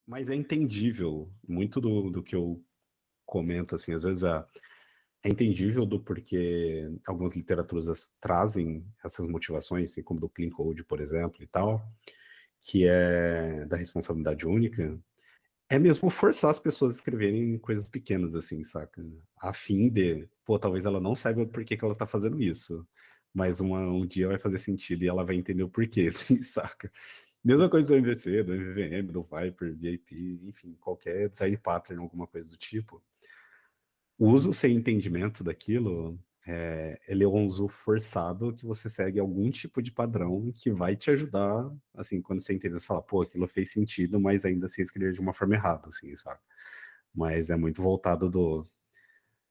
Mas é entendível. Muito do que eu comento, assim, às vezes é entendível do porquê algumas literaturas trazem essas motivações, assim, como do Clean Code, por exemplo, e tal, que é da responsabilidade única. É mesmo forçar as pessoas a escreverem coisas pequenas, assim, saca? A fim de, pô, talvez ela não saiba por que que ela tá fazendo isso, mas um dia vai fazer sentido e ela vai entender o porquê, assim, saca? Mesma coisa do MVC, do MVM, do Viper, VIP, enfim, qualquer design pattern, alguma coisa do tipo. O uso sem entendimento daquilo, ele é um uso forçado que você segue algum tipo de padrão que vai te ajudar, assim, quando você entender, você fala, pô, aquilo fez sentido, mas ainda assim escrever de uma forma errada, assim, sabe? Mas é muito voltado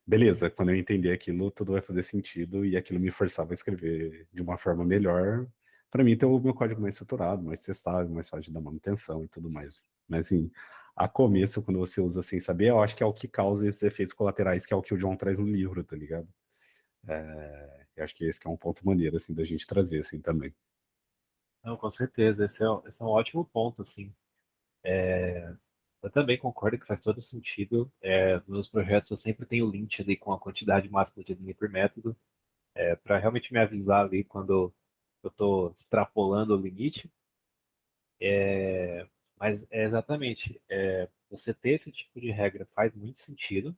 beleza, quando eu entender aquilo, tudo vai fazer sentido e aquilo me forçava a escrever de uma forma melhor, para mim ter o meu código mais estruturado, mais testável, mais fácil de dar manutenção e tudo mais. Mas assim, a começo, quando você usa sem saber, eu acho que é o que causa esses efeitos colaterais, que é o que o John traz no livro, tá ligado? Eu acho que esse que é um ponto maneiro, assim, da gente trazer, assim, também. Não, com certeza, esse é um ótimo ponto, assim. Eu também concordo que faz todo sentido. Nos meus projetos eu sempre tenho lint ali com a quantidade máxima de linha por método, para realmente me avisar ali quando eu estou extrapolando o limite. Mas é exatamente, você ter esse tipo de regra faz muito sentido,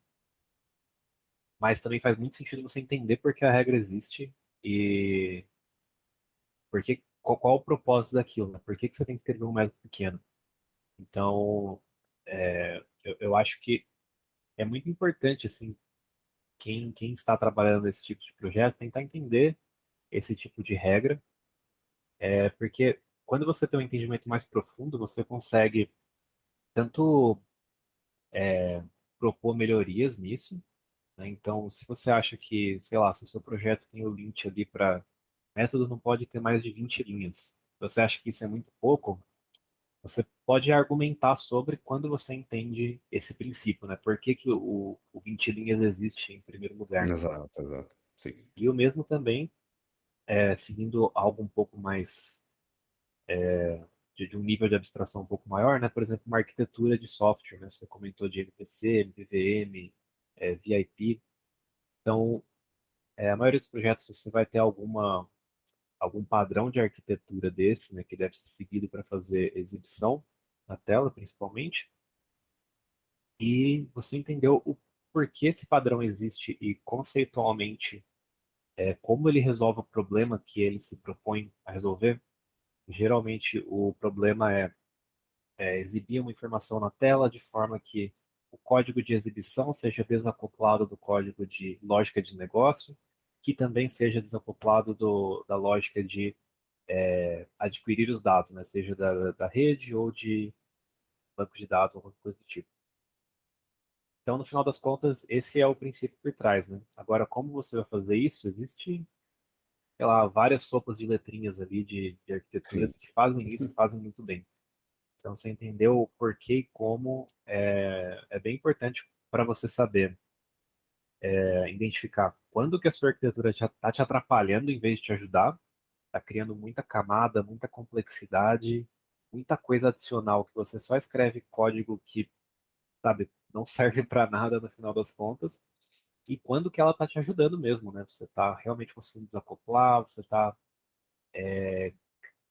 mas também faz muito sentido você entender por que a regra existe e qual o propósito daquilo, né? Por que você tem que escrever um método pequeno. Então, eu acho que é muito importante, assim, quem está trabalhando nesse tipo de projeto tentar entender esse tipo de regra, porque quando você tem um entendimento mais profundo, você consegue tanto propor melhorias nisso, né? Então, se você acha que, sei lá, se o seu projeto tem o link ali para método não pode ter mais de 20 linhas, você acha que isso é muito pouco, você pode argumentar sobre quando você entende esse princípio, né? Por que que o 20 linhas existe em primeiro lugar. Exato, exato. Sim. E o mesmo também, seguindo algo um pouco mais de um nível de abstração um pouco maior, né? Por exemplo, uma arquitetura de software, né? Você comentou de MVC, MVVM, VIP. Então, a maioria dos projetos você vai ter algum padrão de arquitetura desse, né? Que deve ser seguido para fazer exibição na tela, principalmente. E você entendeu o porquê esse padrão existe e conceitualmente como ele resolve o problema que ele se propõe a resolver. Geralmente o problema é exibir uma informação na tela de forma que o código de exibição seja desacoplado do código de lógica de negócio, que também seja desacoplado da lógica de adquirir os dados, né? Seja da rede ou de banco de dados ou qualquer coisa do tipo. Então, no final das contas, esse é o princípio por trás, né? Agora, como você vai fazer isso? Existe, sei lá, várias sopas de letrinhas ali de Sim. arquiteturas que fazem isso, fazem muito bem. Então, você entendeu o porquê e como é bem importante para você saber identificar quando que a sua arquitetura já está te atrapalhando em vez de te ajudar, está criando muita camada, muita complexidade, muita coisa adicional que você só escreve código que, sabe, não serve para nada no final das contas, e quando que ela está te ajudando mesmo, né? Você está realmente conseguindo desacoplar, você está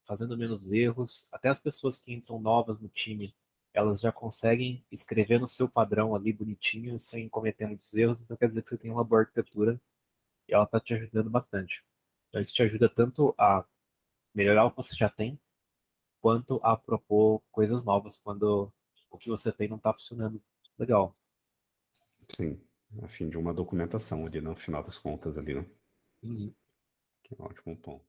fazendo menos erros. Até as pessoas que entram novas no time, elas já conseguem escrever no seu padrão ali bonitinho, sem cometer muitos erros. Então quer dizer que você tem uma boa arquitetura e ela está te ajudando bastante. Então isso te ajuda tanto a melhorar o que você já tem, quanto a propor coisas novas quando o que você tem não está funcionando legal. Sim. A fim de uma documentação ali no final das contas ali, né? Uhum. Que é um ótimo ponto.